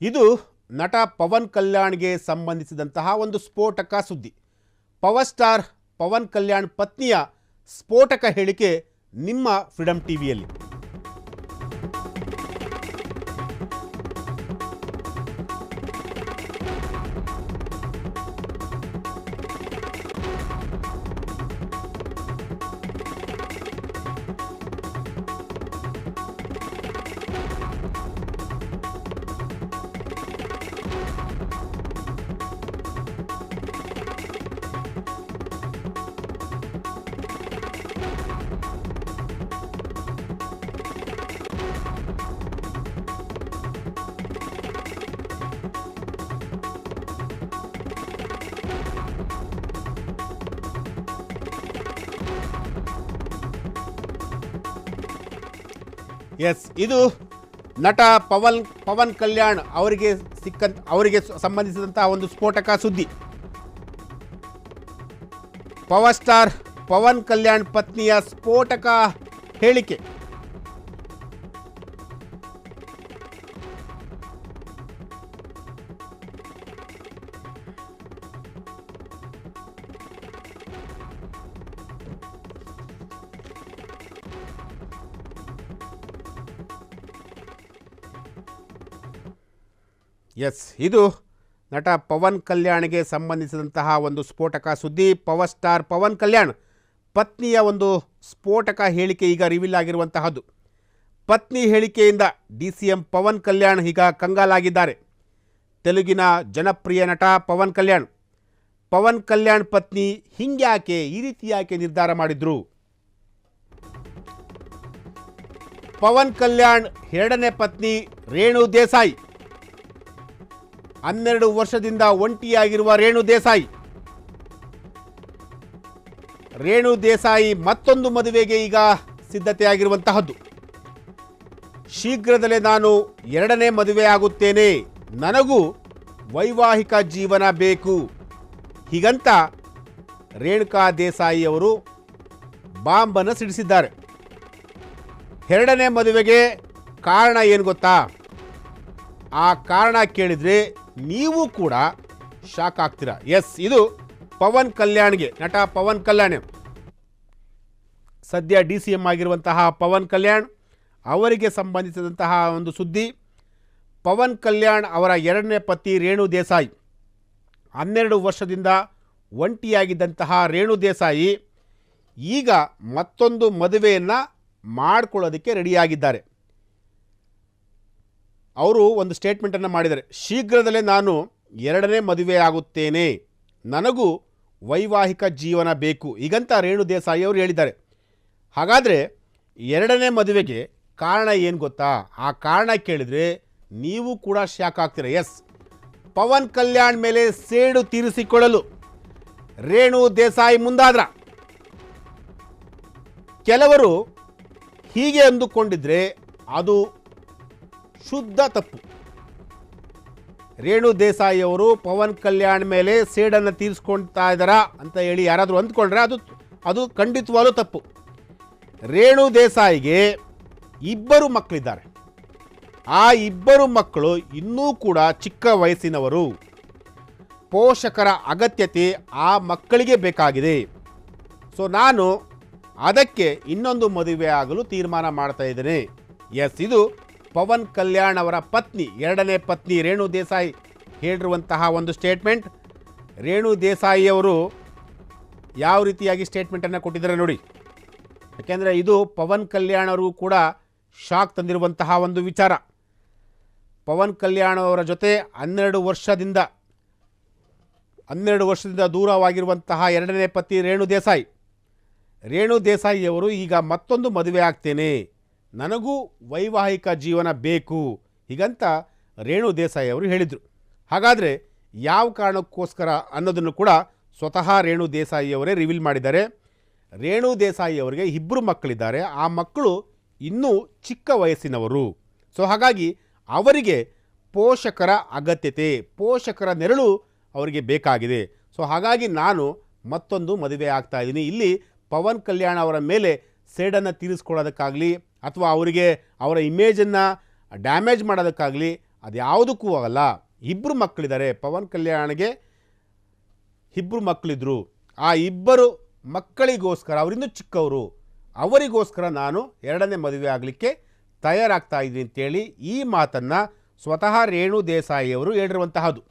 ಇದು ನಟ ಪವನ್ ಕಲ್ಯಾಣ್ಗೆ ಸಂಬಂಧಿಸಿದಂತಹ ಒಂದು ಸ್ಫೋಟಕ ಸುದ್ದಿ. ಪವರ್ ಸ್ಟಾರ್ ಪವನ್ ಕಲ್ಯಾಣ್ ಪತ್ನಿಯ ಸ್ಫೋಟಕ ಹೇಳಿಕೆ ನಿಮ್ಮ ಫ್ರೀಡಮ್ ಟಿವಿಯಲ್ಲಿ. ಎಸ್, ಇದು ನಟ ಪವನ್ ಕಲ್ಯಾಣ್ ಅವರಿಗೆ ಸಂಬಂಧಿಸಿದಂತಹ ಒಂದು ಸ್ಫೋಟಕ ಸುದ್ದಿ. ಪವರ್ ಸ್ಟಾರ್ ಪವನ್ ಕಲ್ಯಾಣ್ ಪತ್ನಿಯ ಸ್ಫೋಟಕ ಹೇಳಿಕೆ. ಎಸ್, ಇದು ನಟ ಪವನ್ ಕಲ್ಯಾಣ್ಗೆ ಸಂಬಂಧಿಸಿದಂತಹ ಒಂದು ಸ್ಫೋಟಕ ಸುದ್ದಿ. ಪವರ್ ಸ್ಟಾರ್ ಪವನ್ ಕಲ್ಯಾಣ್ ಪತ್ನಿಯ ಒಂದು ಸ್ಫೋಟಕ ಹೇಳಿಕೆ ಈಗ ರಿವೀಲ್ ಆಗಿರುವಂತಹದ್ದು. ಪತ್ನಿ ಹೇಳಿಕೆಯಿಂದ DCM ಪವನ್ ಕಲ್ಯಾಣ್ ಈಗ ಕಂಗಾಲಾಗಿದ್ದಾರೆ. ತೆಲುಗಿನ ಜನಪ್ರಿಯ ನಟ ಪವನ್ ಕಲ್ಯಾಣ್ ಪತ್ನಿ ಹಿಂಗ್ಯಾಕೆ ಈ ರೀತಿ ಯಾಕೆ ನಿರ್ಧಾರ ಮಾಡಿದ್ರು? ಪವನ್ ಕಲ್ಯಾಣ್ ಎರಡನೇ ಪತ್ನಿ ರೇಣು ದೇಸಾಯಿ, 12 ವರ್ಷದಿಂದ ಒಂಟಿಯಾಗಿರುವ ರೇಣು ದೇಸಾಯಿ ಮತ್ತೊಂದು ಮದುವೆಗೆ ಈಗ ಸಿದ್ಧತೆಯಾಗಿರುವಂತಹದ್ದು. ಶೀಘ್ರದಲ್ಲೇ ನಾನು ಎರಡನೇ ಮದುವೆ ಆಗುತ್ತೇನೆ, ನನಗೂ ವೈವಾಹಿಕ ಜೀವನ ಬೇಕು, ಹೀಗಂತ ರೇಣುಕಾ ದೇಸಾಯಿ ಅವರು ಬಾಂಬನ್ನು ಸಿಡಿಸಿದ್ದಾರೆ. ಎರಡನೇ ಮದುವೆಗೆ ಕಾರಣ ಏನು ಗೊತ್ತಾ? ಆ ಕಾರಣ ಕೇಳಿದರೆ ನೀವು ಕೂಡ ಶಾಕ್ ಆಗ್ತೀರಾ. ಎಸ್, ಇದು ನಟ ಪವನ್ ಕಲ್ಯಾಣ್, ಸದ್ಯ DCM ಆಗಿರುವಂತಹ ಪವನ್ ಕಲ್ಯಾಣ್ ಅವರಿಗೆ ಸಂಬಂಧಿಸಿದಂತಹ ಒಂದು ಸುದ್ದಿ. ಪವನ್ ಕಲ್ಯಾಣ್ ಅವರ ಎರಡನೇ ಪತಿ ರೇಣು ದೇಸಾಯಿ, 12 ವರ್ಷದಿಂದ ಒಂಟಿಯಾಗಿದ್ದಂತಹ ರೇಣು ದೇಸಾಯಿ ಈಗ ಮತ್ತೊಂದು ಮದುವೆಯನ್ನು ಮಾಡಿಕೊಳ್ಳೋದಕ್ಕೆ ರೆಡಿಯಾಗಿದ್ದಾರೆ. ಅವರು ಒಂದು ಸ್ಟೇಟ್ಮೆಂಟನ್ನು ಮಾಡಿದ್ದಾರೆ. ಶೀಘ್ರದಲ್ಲೇ ನಾನು ಎರಡನೇ ಮದುವೆ ಆಗುತ್ತೇನೆ, ನನಗೂ ವೈವಾಹಿಕ ಜೀವನ ಬೇಕು, ಹೀಗಂತ ರೇಣು ದೇಸಾಯಿ ಅವರು ಹೇಳಿದ್ದಾರೆ. ಹಾಗಾದರೆ ಎರಡನೇ ಮದುವೆಗೆ ಕಾರಣ ಏನು ಗೊತ್ತಾ? ಆ ಕಾರಣ ಕೇಳಿದರೆ ನೀವು ಕೂಡ ಶಾಕ್ ಆಗ್ತೀರ. ಎಸ್, ಪವನ್ ಕಲ್ಯಾಣ್ ಮೇಲೆ ಸೇಡು ತೀರಿಸಿಕೊಳ್ಳಲು ರೇಣು ದೇಸಾಯಿ ಮುಂದಾದ್ರ. ಕೆಲವರು ಹೀಗೆ ಅಂದುಕೊಂಡಿದ್ರೆ ಅದು ಶುದ್ಧ ತಪ್ಪು. ರೇಣು ದೇಸಾಯಿ ಅವರು ಪವನ್ ಕಲ್ಯಾಣ್ ಮೇಲೆ ಸೇಡನ್ನು ತೀರಿಸ್ಕೊಳ್ತಾ ಇದ್ದಾರಾ ಅಂತ ಹೇಳಿ ಯಾರಾದರೂ ಅಂದ್ಕೊಂಡ್ರೆ ಅದು ಖಂಡಿತವಾಗಲೂ ತಪ್ಪು. ರೇಣು ದೇಸಾಯಿಗೆ 2 ಮಕ್ಕಳಿದ್ದಾರೆ. ಆ 2 ಮಕ್ಕಳು ಇನ್ನೂ ಕೂಡ ಚಿಕ್ಕ ವಯಸ್ಸಿನವರು. ಪೋಷಕರ ಅಗತ್ಯತೆ ಆ ಮಕ್ಕಳಿಗೆ ಬೇಕಾಗಿದೆ. ಸೊ ನಾನು ಅದಕ್ಕೆ ಇನ್ನೊಂದು ಮದುವೆ ಆಗಲು ತೀರ್ಮಾನ ಮಾಡ್ತಾ ಇದ್ದೇನೆ. ಎಸ್, ಇದು ಪವನ್ ಕಲ್ಯಾಣ್ ಅವರ ಪತ್ನಿ, ಎರಡನೇ ಪತ್ನಿ ರೇಣು ದೇಸಾಯಿ ಹೇಳಿರುವಂತಹ ಒಂದು ಸ್ಟೇಟ್ಮೆಂಟ್. ರೇಣು ದೇಸಾಯಿ ಅವರು ಯಾವ ರೀತಿಯಾಗಿ ಸ್ಟೇಟ್ಮೆಂಟನ್ನು ಕೊಟ್ಟಿದ್ದಾರೆ ನೋಡಿ. ಯಾಕೆಂದರೆ ಇದು ಪವನ್ ಕಲ್ಯಾಣ್ ಅವರಿಗೂ ಕೂಡ ಶಾಕ್ ತಂದಿರುವಂತಹ ಒಂದು ವಿಚಾರ. ಪವನ್ ಕಲ್ಯಾಣ್ ಅವರ ಜೊತೆ 12 ವರ್ಷದಿಂದ ದೂರವಾಗಿರುವಂತಹ ಎರಡನೇ ಪತಿ ರೇಣು ದೇಸಾಯಿ ಅವರು ಈಗ ಮತ್ತೊಂದು ಮದುವೆ ಆಗ್ತೇನೆ, ನನಗೂ ವೈವಾಹಿಕ ಜೀವನ ಬೇಕು, ಹೀಗಂತ ರೇಣು ದೇಸಾಯಿ ಅವರು ಹೇಳಿದರು. ಹಾಗಾದರೆ ಯಾವ ಕಾರಣಕ್ಕೋಸ್ಕರ ಅನ್ನೋದನ್ನು ಕೂಡ ಸ್ವತಃ ರೇಣು ದೇಸಾಯಿ ಅವರೇ ರಿವೀಲ್ ಮಾಡಿದ್ದಾರೆ. ರೇಣು ದೇಸಾಯಿ ಅವರಿಗೆ 2 ಮಕ್ಕಳಿದ್ದಾರೆ. ಆ ಮಕ್ಕಳು ಇನ್ನೂ ಚಿಕ್ಕ ವಯಸ್ಸಿನವರು. ಸೊ ಹಾಗಾಗಿ ಅವರಿಗೆ ಪೋಷಕರ ಅಗತ್ಯತೆ, ಪೋಷಕರ ನೆರಳು ಅವರಿಗೆ ಬೇಕಾಗಿದೆ. ಸೊ ಹಾಗಾಗಿ ನಾನು ಮತ್ತೊಂದು ಮದುವೆ ಆಗ್ತಾ ಇದ್ದೀನಿ. ಇಲ್ಲಿ ಪವನ್ ಕಲ್ಯಾಣ್ ಅವರ ಮೇಲೆ ಸೇಡನ್ನು ತೀರಿಸ್ಕೊಳ್ಳೋದಕ್ಕಾಗಲಿ ಅಥವಾ ಅವರಿಗೆ ಅವರ ಇಮೇಜನ್ನು ಡ್ಯಾಮೇಜ್ ಮಾಡೋದಕ್ಕಾಗಲಿ ಅದು ಯಾವುದಕ್ಕೂ ಆಗಲ್ಲ. ಇಬ್ಬರು ಮಕ್ಕಳಿದ್ದಾರೆ, ಪವನ್ ಕಲ್ಯಾಣ್ಗೆ ಇಬ್ಬರು ಮಕ್ಕಳಿದ್ರು. ಆ ಇಬ್ಬರು ಮಕ್ಕಳಿಗೋಸ್ಕರ, ಅವರಿನ್ನೂ ಚಿಕ್ಕವರು, ಅವರಿಗೋಸ್ಕರ ನಾನು ಎರಡನೇ ಮದುವೆ ಆಗಲಿಕ್ಕೆ ತಯಾರಾಗ್ತಾ ಇದ್ದೀನಿ ಅಂತೇಳಿ ಈ ಮಾತನ್ನು ಸ್ವತಃ ರೇಣು ದೇಸಾಯಿ ಅವರು ಹೇಳಿರುವಂತಹದ್ದು.